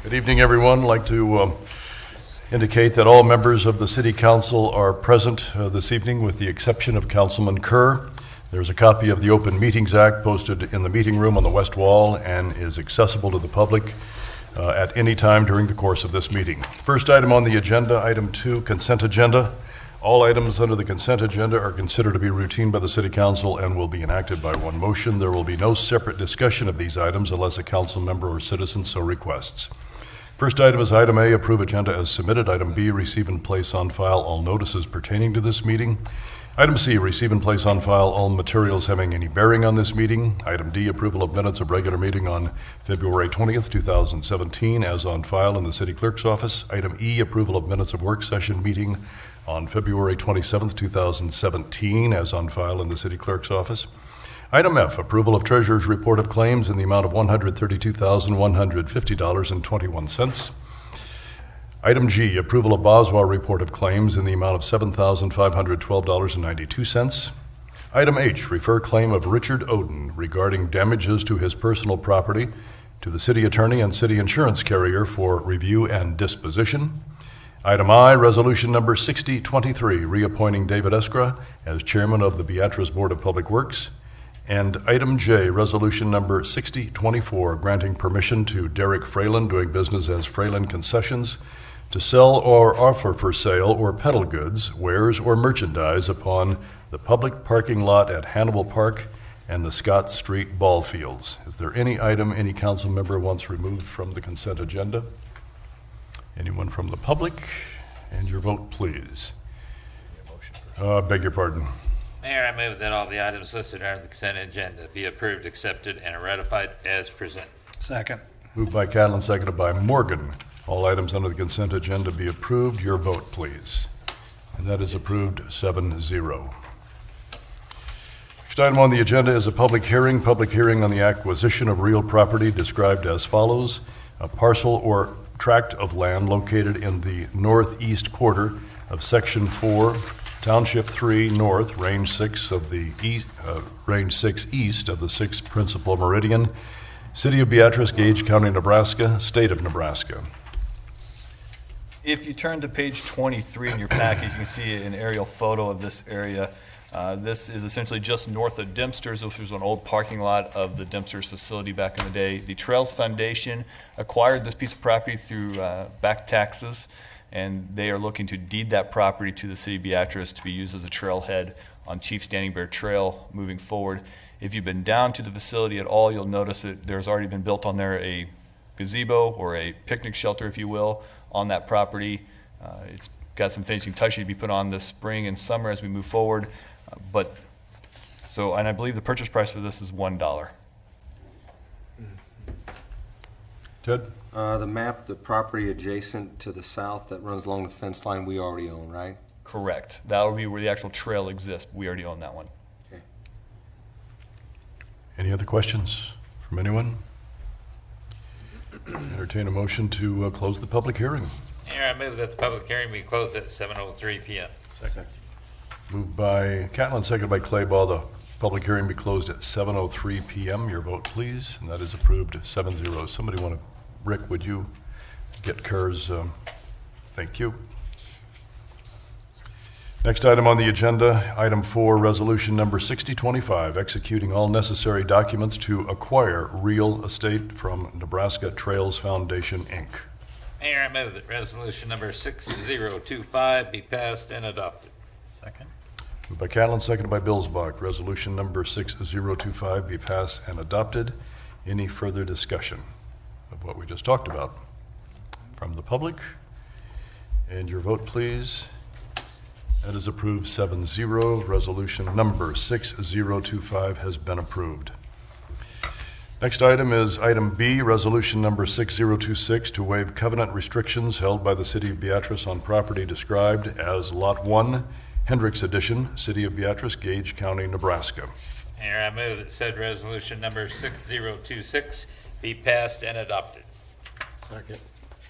Good evening, everyone. I'd like to indicate that all members of the City Council are present this evening with the exception of Councilman Kerr. There's a copy of the Open Meetings Act posted in the meeting room on the west wall and is accessible to the public at any time during the course of this meeting. First item on the agenda, item 2, consent agenda. All items under the consent agenda are considered to be routine by the City Council and will be enacted by one motion. There will be no separate discussion of these items unless a council member or citizen so requests. First item is item A, approve agenda as submitted. Item B, receive and place on file all notices pertaining to this meeting. Item C, receive and place on file all materials having any bearing on this meeting. Item D, approval of minutes of regular meeting on February 20th, 2017, as on file in the City Clerk's office. Item E, approval of minutes of work session meeting on February 27th, 2017, as on file in the City Clerk's office. Item F, approval of Treasurer's report of claims in the amount of $132,150.21. Item G, approval of Boswell report of claims in the amount of $7,512.92. Item H, refer claim of Richard Oden regarding damages to his personal property to the City Attorney and City Insurance Carrier for review and disposition. Item I, resolution number 6023, reappointing David Eskra as chairman of the Beatrice Board of Public Works. And item J, resolution number 6024, granting permission to Derek Fralin, doing business as Fralin Concessions, to sell or offer for sale or peddle goods, wares, or merchandise upon the public parking lot at Hannibal Park and the Scott Street ball fields. Is there any item any council member wants removed from the consent agenda? Anyone from the public? And your vote, please. Beg your pardon. Mayor, I move that all the items listed on the consent agenda be approved, accepted, and ratified as presented. Second. Moved by Catlin, seconded by Morgan. All items under the consent agenda be approved. Your vote, please. And that is approved 7-0. Next item on the agenda is a public hearing. Public hearing on the acquisition of real property described as follows. A parcel or tract of land located in the northeast quarter of Section 4, Township 3 North, Range 6 of the east, Range 6 East of the 6th Principal Meridian, City of Beatrice, Gage County, Nebraska, State of Nebraska. If you turn to page 23 in your packet, you can see an aerial photo of this area. This is essentially just north of Dempster's, which was an old parking lot of the Dempster's facility back in the day. The Trails Foundation acquired this piece of property through back taxes, and they are looking to deed that property to the City of Beatrice to be used as a trailhead on Chief Standing Bear Trail moving forward. If you've been down to the facility at all, you'll notice that there's already been built on there a gazebo or a picnic shelter, if you will, on that property. It's got some finishing touches to be put on this spring and summer as we move forward. And I believe the purchase price for this is $1. Ted? The map, the property adjacent to the south that runs along the fence line, we already own, right? Correct. That would be where the actual trail exists. We already own that one. Okay. Any other questions from anyone? Entertain a motion to close the public hearing. Mayor, I move that the public hearing be closed at 7:03 p.m. Second. Moved by Catlin, seconded by Claybaugh. The public hearing be closed at 7:03 p.m. Your vote, please. And that is approved 7-0. Somebody want to, Rick, would you get Kerr's? Thank you. Next item on the agenda, item 4, resolution number 6025, executing all necessary documents to acquire real estate from Nebraska Trails Foundation, Inc. Mayor, I move that resolution number 6025 be passed and adopted. Second. Moved by Catlin, seconded by Billsbach. Resolution number 6025 be passed and adopted. Any further discussion of what we just talked about from the public? And your vote, please. That is approved 7-0. Resolution number 6025 has been approved. Next item is item B, resolution number 6026, to waive covenant restrictions held by the City of Beatrice on property described as Lot 1, Hendricks Edition, City of Beatrice, Gage County, Nebraska. Mayor, I move that said resolution number 6026 be passed and adopted. Second.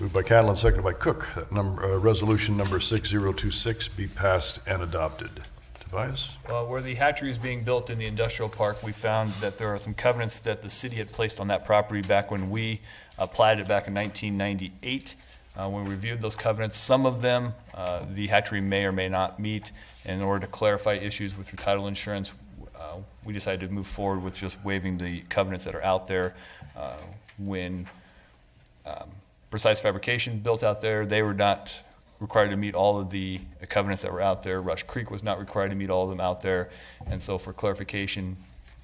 Moved by Catlin, seconded by Cook, that resolution number 6026 be passed and adopted. To Tobias? Where the hatchery is being built in the industrial park, we found that there are some covenants that the city had placed on that property back when we applied it back in 1998. When we reviewed those covenants, some of them the hatchery may or may not meet. And in order to clarify issues with your title insurance, we decided to move forward with just waiving the covenants that are out there. When Precise Fabrication built out there, they were not required to meet all of the covenants that were out there. Rush Creek was not required to meet all of them out there. And so for clarification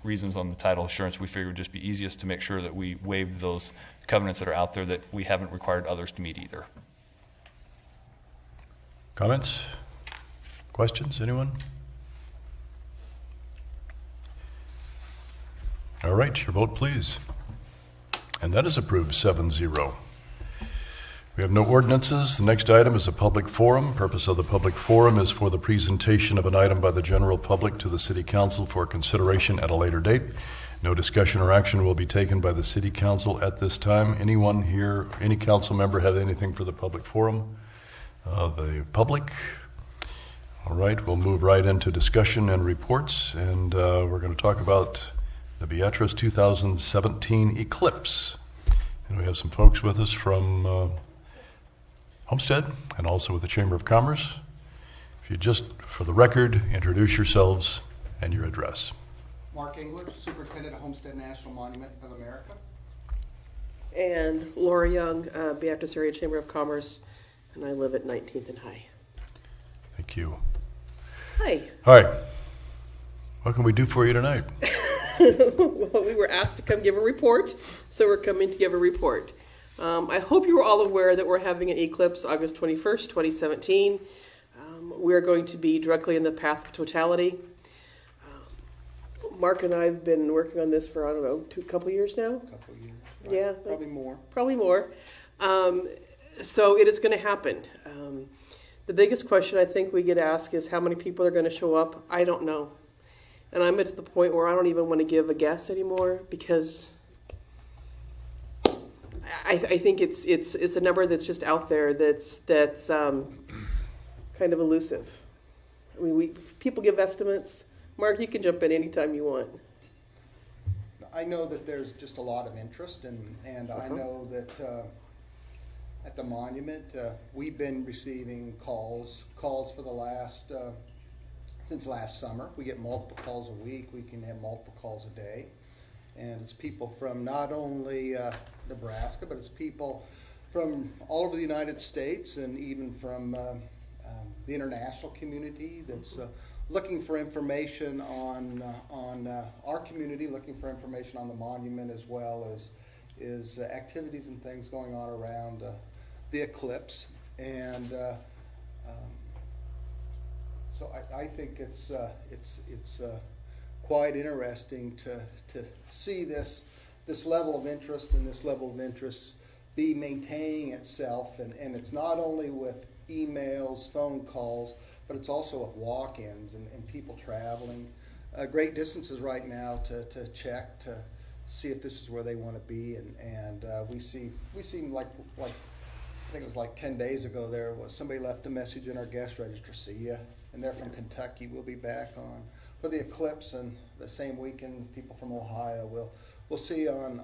reasons on the title insurance, we figured it would just be easiest to make sure that we waived those covenants that are out there that we haven't required others to meet either. Comments? Questions? Anyone? All right, your vote, please. And that is approved 7-0. We have no ordinances. The next item is a public forum. Purpose of the public forum is for the presentation of an item by the general public to the City Council for consideration at a later date. No discussion or action will be taken by the City Council at this time. Anyone here, any council member have anything for the public forum? The public? All right, we'll move right into discussion and reports, and we're going to talk about the Beatrice 2017 Eclipse. And we have some folks with us from Homestead and also with the Chamber of Commerce. If you just, for the record, introduce yourselves and your address. Mark English, Superintendent of Homestead National Monument of America. And Laura Young, Beatrice Area Chamber of Commerce, and I live at 19th and High. Thank you. Hi. All right. What can we do for you tonight? Well, we were asked to come give a report, so we're coming to give a report. I hope you were all aware that we're having an eclipse August 21st, 2017. We're going to be directly in the path of totality. Mark and I have been working on this for, I don't know, a couple years now? A couple of years. Right? Yeah. Probably more. Probably more. So it is going to happen. The biggest question I think we get asked is how many people are going to show up. I don't know. And I'm at the point where I don't even want to give a guess anymore because I think it's a number that's just out there that's kind of elusive. I mean, people give estimates. Mark, you can jump in anytime you want. I know that there's just a lot of interest, and I know that at the monument we've been receiving calls for the last since last summer. We get multiple calls a week. We can have multiple calls a day, and it's people from not only Nebraska, but it's people from all over the United States and even from the international community that's looking for information on our community, looking for information on the monument, as well as activities and things going on around the eclipse. And so I think it's quite interesting to see this level of interest and this level of interest be maintaining itself, and it's not only with emails, phone calls, but it's also with walk-ins and people traveling great distances right now to check to see if this is where they want to be, and we see like I think it was like 10 days ago there was somebody left a message in our guest register, see ya, and they're from Kentucky. We'll be back on for the eclipse, and the same weekend people from Ohio we'll see on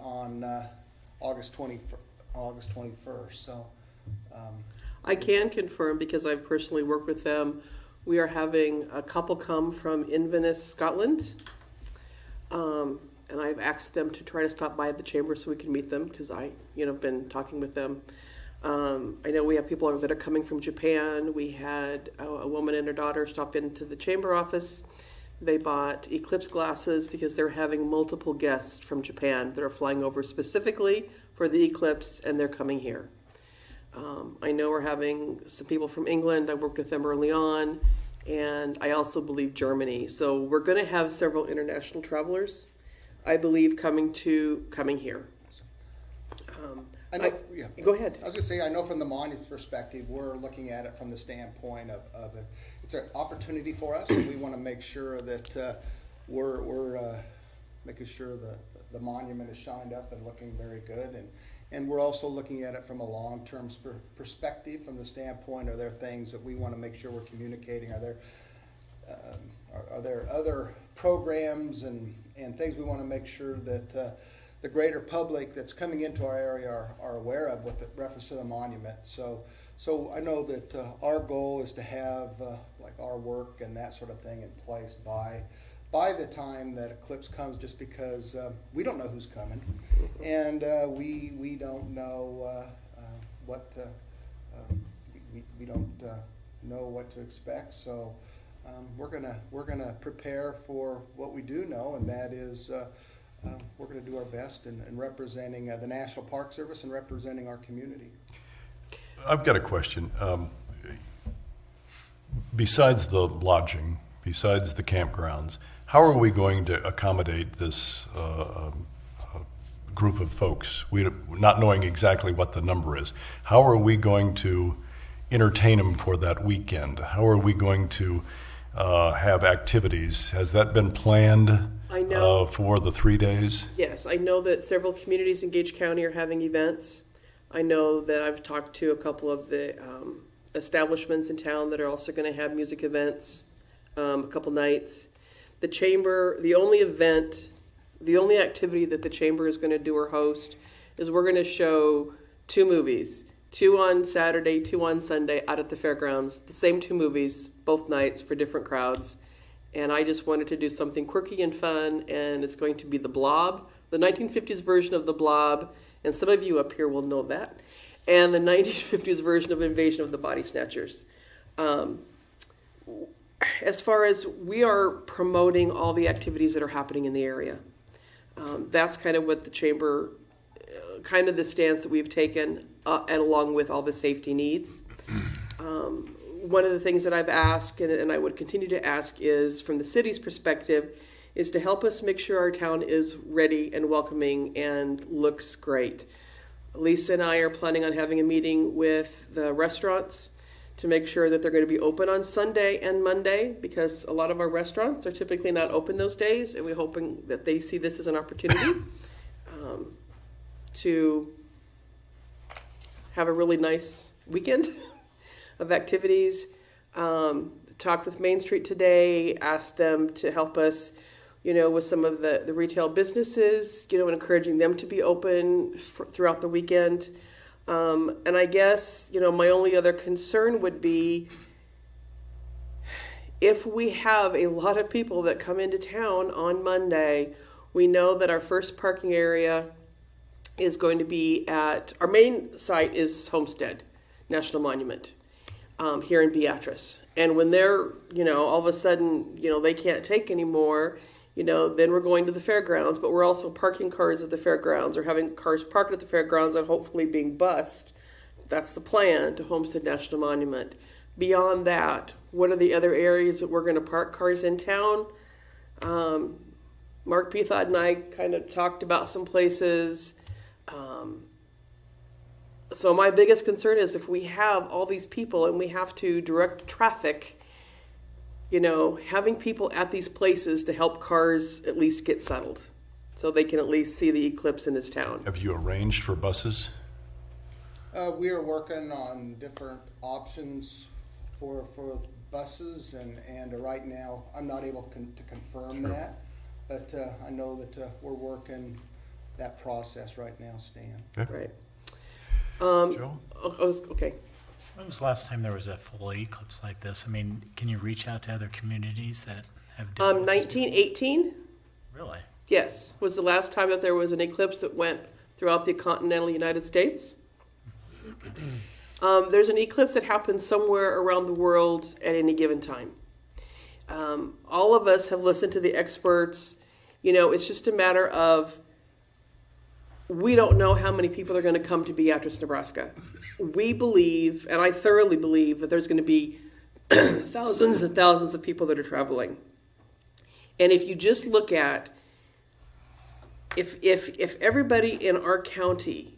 August 21st. So I can confirm, because I've personally worked with them, we are having a couple come from Inverness, Scotland. And I've asked them to try to stop by the chamber so we can meet them, because I been talking with them. I know we have people that are coming from Japan. We had a woman and her daughter stop into the chamber office. They bought eclipse glasses because they're having multiple guests from Japan that are flying over specifically for the eclipse, and they're coming here. I know we're having some people from England. I worked with them early on, and I also believe Germany. So we're going to have several international travelers, I believe, coming here. I know, yeah. Go ahead. I was going to say, I know from the monument perspective, we're looking at it from the standpoint of it's an opportunity for us, and we want to make sure that we're making sure the monument is shined up and looking very good, and we're also looking at it from a long-term perspective, from the standpoint, are there things that we want to make sure we're communicating? Are there are there other programs and things we want to make sure that the greater public that's coming into our area are aware of with reference to the monument. So I know that our goal is to have like our work and that sort of thing in place by the time that eclipse comes, just because we don't know who's coming, and we don't know what we don't know what to expect. So we're gonna prepare for what we do know, and that is we're gonna do our best in representing the National Park Service and representing our community. I've got a question. Besides the lodging, besides the campgrounds, how are we going to accommodate this group of folks? Not knowing exactly what the number is. How are we going to entertain them for that weekend? How are we going to have activities? Has that been planned I know. for the 3 days? Yes, I know that several communities in Gage County are having events. I know that I've talked to a couple of the establishments in town that are also going to have music events, a couple nights. The Chamber, the only activity that the Chamber is going to do or host is we're going to show 2 movies, 2 on Saturday, 2 on Sunday out at the fairgrounds, the same 2 movies, both nights for different crowds. And I just wanted to do something quirky and fun, and it's going to be The Blob, the 1950s version of The Blob, and some of you up here will know that, and the 1950s version of Invasion of the Body Snatchers. As far as we are promoting all the activities that are happening in the area, that's kind of what the Chamber, kind of the stance that we've taken, and along with all the safety needs. One of the things that I've asked, and I would continue to ask, is from the city's perspective, is to help us make sure our town is ready and welcoming and looks great. Lisa and I are planning on having a meeting with the restaurants to make sure that they're going to be open on Sunday and Monday, because a lot of our restaurants are typically not open those days, and we're hoping that they see this as an opportunity to have a really nice weekend of activities. Talked with Main Street today, asked them to help us, with some of the retail businesses, and encouraging them to be open throughout the weekend. And I guess, my only other concern would be if we have a lot of people that come into town on Monday, we know that our first parking area is going to be our main site is Homestead National Monument here in Beatrice. And when they're, all of a sudden, they can't take anymore, then we're going to the fairgrounds, but we're also parking cars at the fairgrounds or having cars parked at the fairgrounds and hopefully being bused. That's the plan to Homestead National Monument. Beyond that, what are the other areas that we're going to park cars in town? Mark Pethod and I kind of talked about some places. So my biggest concern is if we have all these people and we have to direct traffic, having people at these places to help cars at least get settled so they can at least see the eclipse in this town. Have you arranged for buses? We are working on different options for buses, and right now I'm not able to confirm that, but I know that we're working that process right now, Stan. Okay. Right. Joe? Okay. When was the last time there was a full eclipse like this? I mean, can you reach out to other communities that have dealt with this 1918, before? Really? yes, was the last time that there was an eclipse that went throughout the continental United States. There's an eclipse that happens somewhere around the world at any given time. All of us have listened to the experts. It's just a matter of we don't know how many people are going to come to Beatrice, Nebraska. We believe, and I thoroughly believe, that there's going to be thousands and thousands of people that are traveling. And if you just look at, if everybody in our county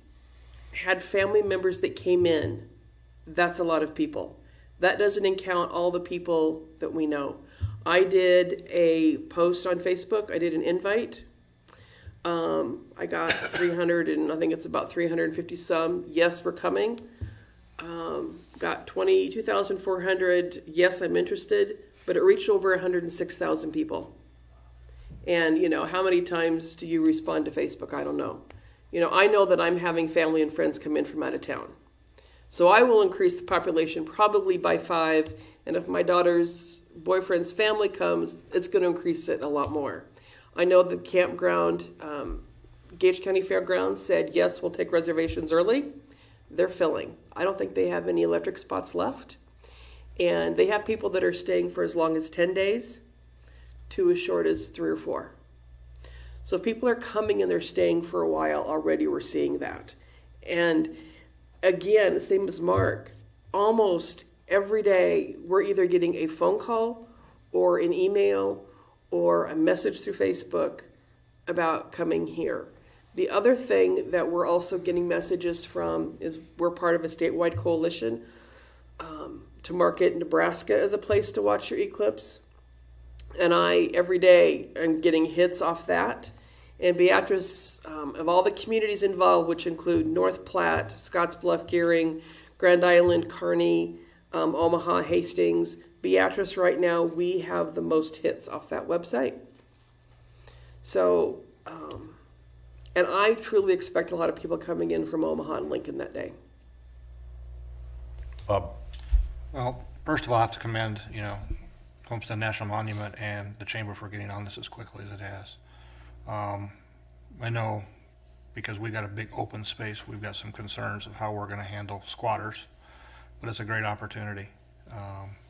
had family members that came in, that's a lot of people. That doesn't count all the people that we know. I did a post on Facebook. I did an invite. I got 300 and I think it's about 350 some. Yes, we're coming. Got 22,400. Yes, I'm interested. but it reached over 106,000 people. And, you know, how many times do you respond to Facebook? I don't know. You know, I know that I'm having family and friends come in from out of town. So I will increase the population probably by 5. And if my daughter's boyfriend's family comes, it's going to increase it a lot more. I know the campground, Gage County Fairgrounds said, yes, we'll take reservations early. They're filling. I don't think they have any electric spots left. And they have people that are staying for as long as 10 days to as short as 3 or 4. So if people are coming and they're staying for a while, already we're seeing that. And again, the same as Mark, almost every day we're either getting a phone call or an email or a message through Facebook about coming here. The other thing that we're also getting messages from is we're part of a statewide coalition to market Nebraska as a place to watch your eclipse. And I, every day, am getting hits off that. And Beatrice, of all the communities involved, which include North Platte, Scottsbluff, Gearing, Grand Island, Kearney, Omaha, Hastings, Beatrice right now, we have the most hits off that website. So, and I truly expect a lot of people coming in from Omaha and Lincoln that day. Bob? Well, first of all, I have to commend, Homestead National Monument and the Chamber for getting on this as quickly as it has. I know because we got a big open space, we've got some concerns of how we're going to handle squatters, but it's a great opportunity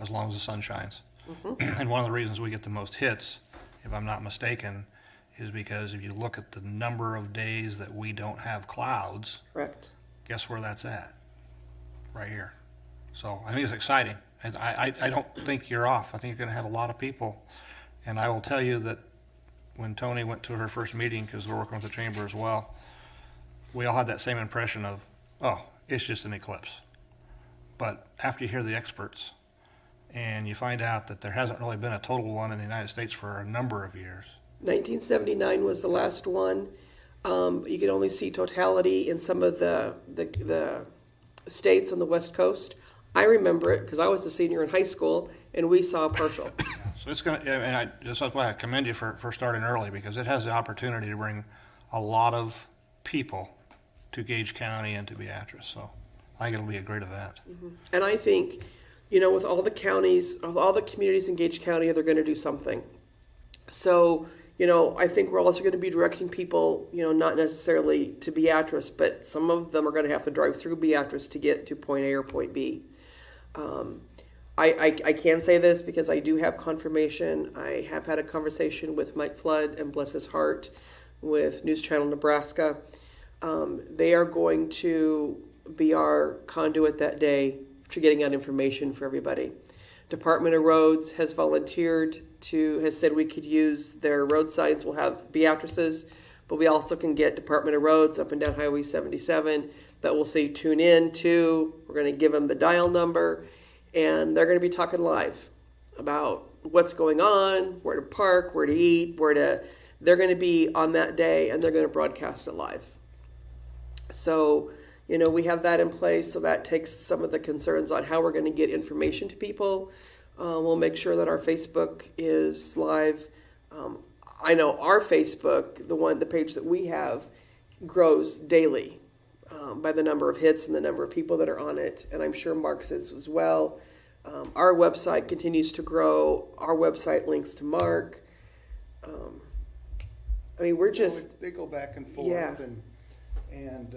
as long as the sun shines. Mm-hmm. And one of the reasons we get the most hits, if I'm not mistaken, is because if you look at the number of days that we don't have clouds, Correct. guess where that's at? Right here. So I think it's exciting. And I don't think you're off. I think you're going to have a lot of people. And I will tell you that when Tony went to her first meeting, because we're working with the chamber as well, we all had that same impression of, oh, it's just an eclipse. But after you hear the experts and you find out that there hasn't really been a total one in the United States for a number of years. 1979 was the last one. You could only see totality in some of the states on the West Coast. I remember it because I was a senior in high school and we saw a partial. So it's going to, and that's why I commend you for starting early, because it has the opportunity to bring a lot of people to Gage County and to Beatrice. So I think it'll be a great event. Mm-hmm. And I think, with all the counties, all the communities in Gage County, they're going to do something. So, I think we're also going to be directing people, not necessarily to Beatrice, but some of them are going to have to drive through Beatrice to get to point A or point B. I can say this because I do have confirmation. I have had a conversation with Mike Flood and bless his heart with News Channel Nebraska. They are going to be our conduit that day for getting out information for everybody. Department of Roads has volunteered has said we could use their road signs. We'll have Beatrice's, but we also can get Department of Roads up and down Highway 77 that will say tune in to. We're going to give them the dial number, and they're going to be talking live about what's going on, where to park, where to eat, they're going to be on that day, and they're going to broadcast it live. So, we have that in place, so that takes some of the concerns on how we're going to get information to people. We'll make sure that our Facebook is live. I know our Facebook, the page that we have, grows daily by the number of hits and the number of people that are on it, and I'm sure Mark's is as well. Our website continues to grow. Our website links to Mark. We're just... They go back and forth, Yeah. and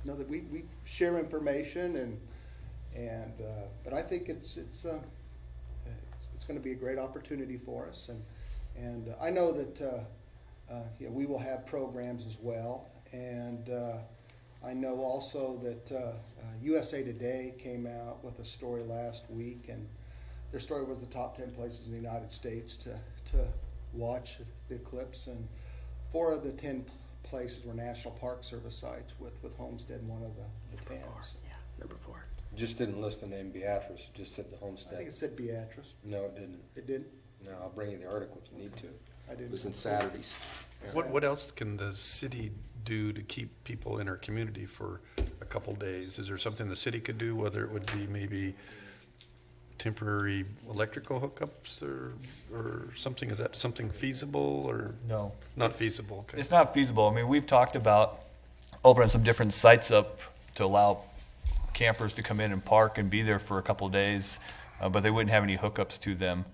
know that we share information but I think it's going to be a great opportunity for us, and I know that we will have programs as well, and I know also that USA Today came out with a story last week, and their story was the top 10 places in the United States to watch the eclipse, and 4 of the 10 places were National Park Service sites, with Homestead one of the 10. Number 4. Just didn't list the name Beatrice, it just said the I homestead. think it said Beatrice. No, it didn't. It did? No, I'll bring you the article if you need to. I didn't. It was in Saturdays. What else can the city do to keep people in our community for a couple days? Is there something the city could do, whether it would be maybe temporary electrical hookups or something? Is that something feasible or No. not feasible? Okay. It's not feasible. I mean, we've talked about opening some different sites up to allow campers to come in and park and be there for a couple of days, but they wouldn't have any hookups to them.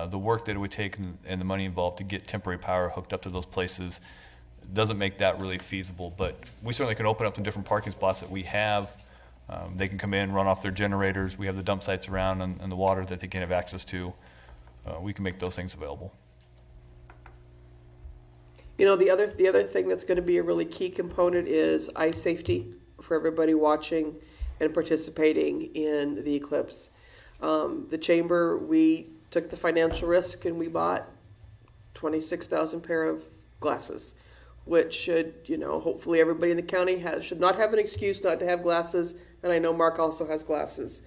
The work that it would take and the money involved to get temporary power hooked up to those places doesn't make that really feasible, but we certainly can open up some different parking spots that we have. They can come in, run off their generators. We have the dump sites around and the water that they can have access to. We can make those things available. You know, the other thing that's going to be a really key component is eye safety for everybody watching and participating in the eclipse. The chamber, we took the financial risk and we bought 26,000 pair of glasses, which should, you know, hopefully everybody in the county should not have an excuse not to have glasses. And I know Mark also has glasses.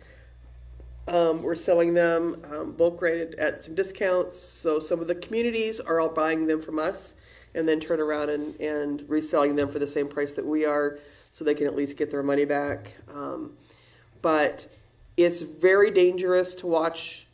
We're selling them bulk rated at some discounts. So some of the communities are all buying them from us and then turn around and reselling them for the same price that we are, so they can at least get their money back. But it's very dangerous to watch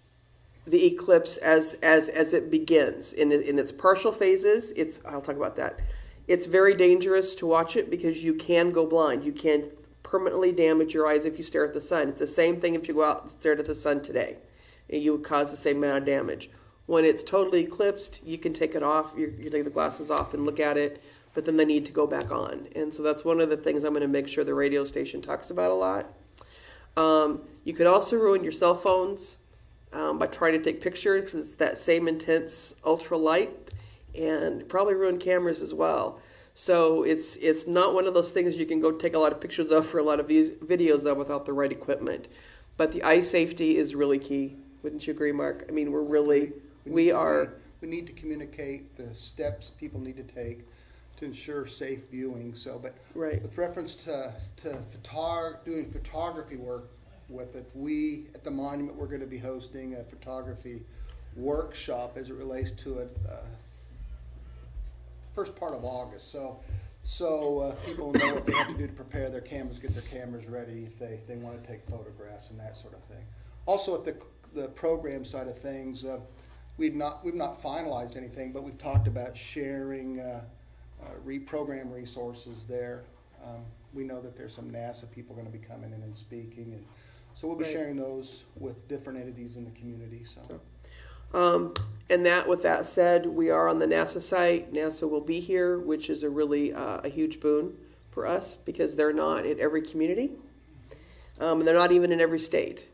the eclipse as it begins in its partial phases. I'll talk about that. It's very dangerous to watch it because you can go blind. You can permanently damage your eyes if you stare at the sun. It's the same thing if you go out and stare at the sun today, and you would cause the same amount of damage. When it's totally eclipsed, you can take it off. You take the glasses off and look at it, but then they need to go back on. And so that's one of the things I'm going to make sure the radio station talks about a lot. You could also ruin your cell phones by trying to take pictures, because it's that same intense ultra light, and probably ruin cameras as well. So it's not one of those things you can go take a lot of pictures of for a lot of these videos of without the right equipment. But the eye safety is really key. Wouldn't you agree, Mark? I mean, we need to communicate the steps people need to take to ensure safe viewing. So, but Right. With reference to doing photography work with it, we at the monument, we're going to be hosting a photography workshop as it relates to it first part of August. So people know what they have to do to prepare their cameras, get their cameras ready if they want to take photographs and that sort of thing. Also at the program side of things, we've not finalized anything, but we've talked about sharing reprogram resources there. We know that there's some NASA people going to be coming in and speaking, and so we'll be Right. sharing those with different entities in the community. So. And with that said, we are on the NASA site. NASA will be here, which is a really a huge boon for us because they're not in every community, and they're not even in every state.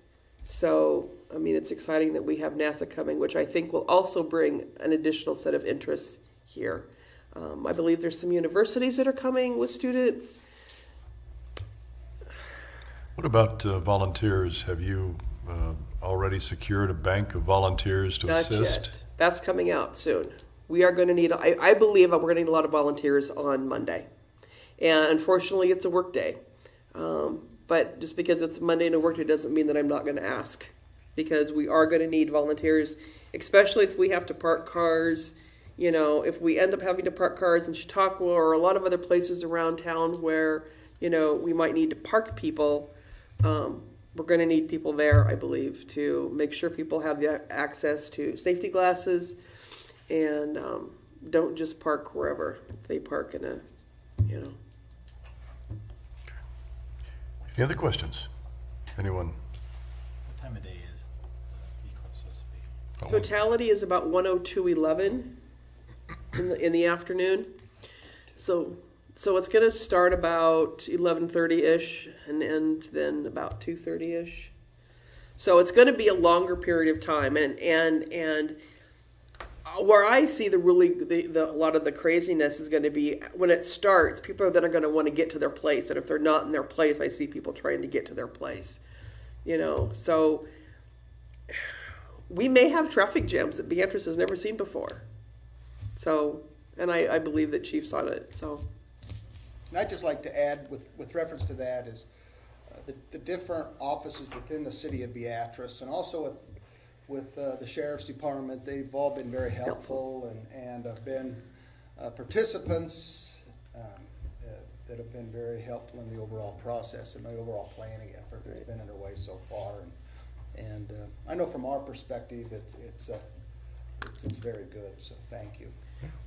So, I mean, it's exciting that we have NASA coming, which I think will also bring an additional set of interests here. I believe there's some universities that are coming with students. What about volunteers? Have you already secured a bank of volunteers to Not assist? yet. That's coming out soon. We are going to need, I believe we're going to need a lot of volunteers on Monday. And unfortunately, it's a work day. But just because it's Monday and a work day doesn't mean that I'm not going to ask. Because we are going to need volunteers, especially if we have to park cars. You know, if we end up having to park cars in Chautauqua or a lot of other places around town where, you know, we might need to park people, we're going to need people there, I believe, to make sure people have the access to safety glasses and don't just park wherever they park in a, you know. Any other questions? Anyone? What time of day is the eclipse supposed to be? Totality is about 1:02:11 in the afternoon. So it's going to start about 11:30-ish and end then about 2:30-ish. So it's going to be a longer period of time, and where I see a lot of the craziness is going to be when it starts. People are then going to want to get to their place, and if they're not in their place, I see people trying to get to their place. You know, so we may have traffic jams that Beatrice has never seen before. So, and I believe that Chief's on it. So. And I'd just like to add, with reference to that, is the different offices within the city of Beatrice, and also with the sheriff's department. They've all been very helpful and have been participants that have been very helpful in the overall process and the overall planning effort that's been underway so far. And I know from our perspective, it's very good, so thank you.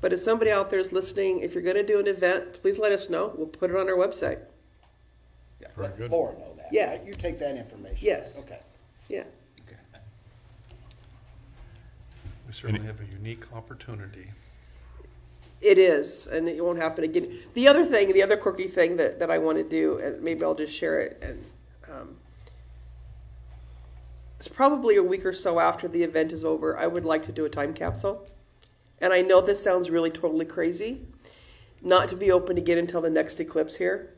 But if somebody out there is listening, if you're going to do an event, please let us know. We'll put it on our website. Yeah, Very let good. Laura know that, Yeah. right? You take that information. Yes. Okay. Yeah. Okay. We certainly have a unique opportunity. It is, and it won't happen again. The other thing, the other quirky thing that I want to do, and maybe I'll just share it, and it's probably a week or so after the event is over, I would like to do a time capsule. And I know this sounds really totally crazy, not to be open again until the next eclipse here.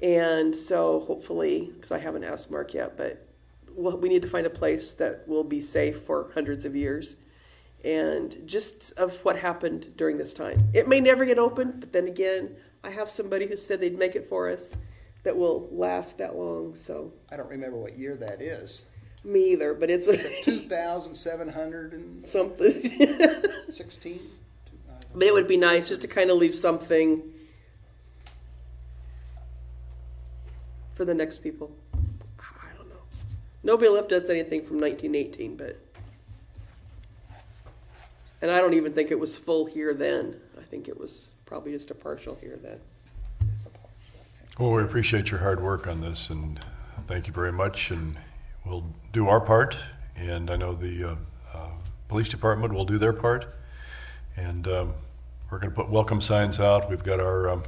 And so hopefully, because I haven't asked Mark yet, but we need to find a place that will be safe for hundreds of years. And just of what happened during this time. It may never get open, but then again, I have somebody who said they'd make it for us that will last that long. So I don't remember what year that is. me either, but it's 2,716? something. But it would be nice just to kind of leave something for the next people. I don't know. Nobody left us anything from 1918, but. And I don't even think it was full here then. I think it was probably just a partial here then. It's a partial. Well, we appreciate your hard work on this, and thank you very much. And we'll do our part, and I know the police department will do their part. And we're going to put welcome signs out. We've got our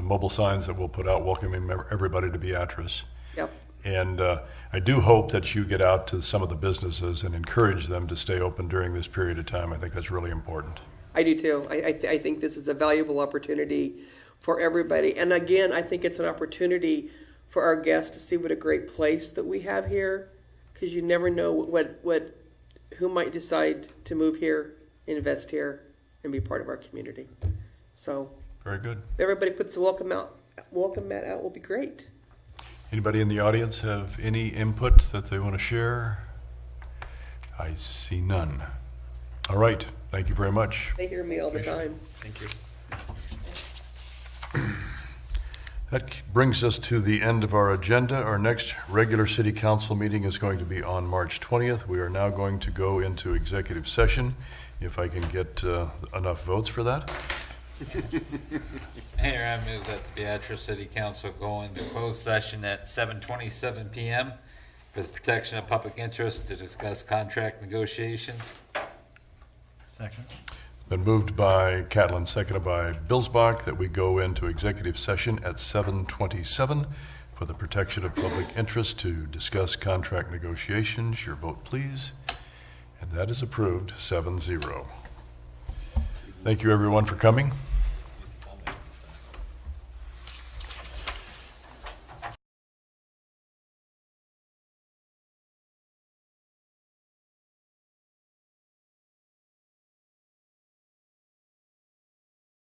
mobile signs that we'll put out welcoming everybody to Beatrice. Yep. And I do hope that you get out to some of the businesses and encourage them to stay open during this period of time. I think that's really important. I do too. I think this is a valuable opportunity for everybody. And again, I think it's an opportunity for our guests to see what a great place that we have here, because you never know who might decide to move here, invest here, and be part of our community. So Very good. if everybody puts the welcome mat out will be great. Anybody in the audience have any input that they want to share? I see none. All right. Thank you very much. They hear me all the time. Thank you. That brings us to the end of our agenda. Our next regular city council meeting is going to be on March 20th. We are now going to go into executive session, if I can get enough votes for that. Mayor, I move that the Beatrice City Council go into closed session at 7:27 p.m. for the protection of public interest to discuss contract negotiations. Second. Been moved by Catlin, seconded by Bilsbach, that we go into executive session at 7:27 for the protection of public interest to discuss contract negotiations. Your vote, please. And that is approved, 7-0. Thank you, everyone, for coming.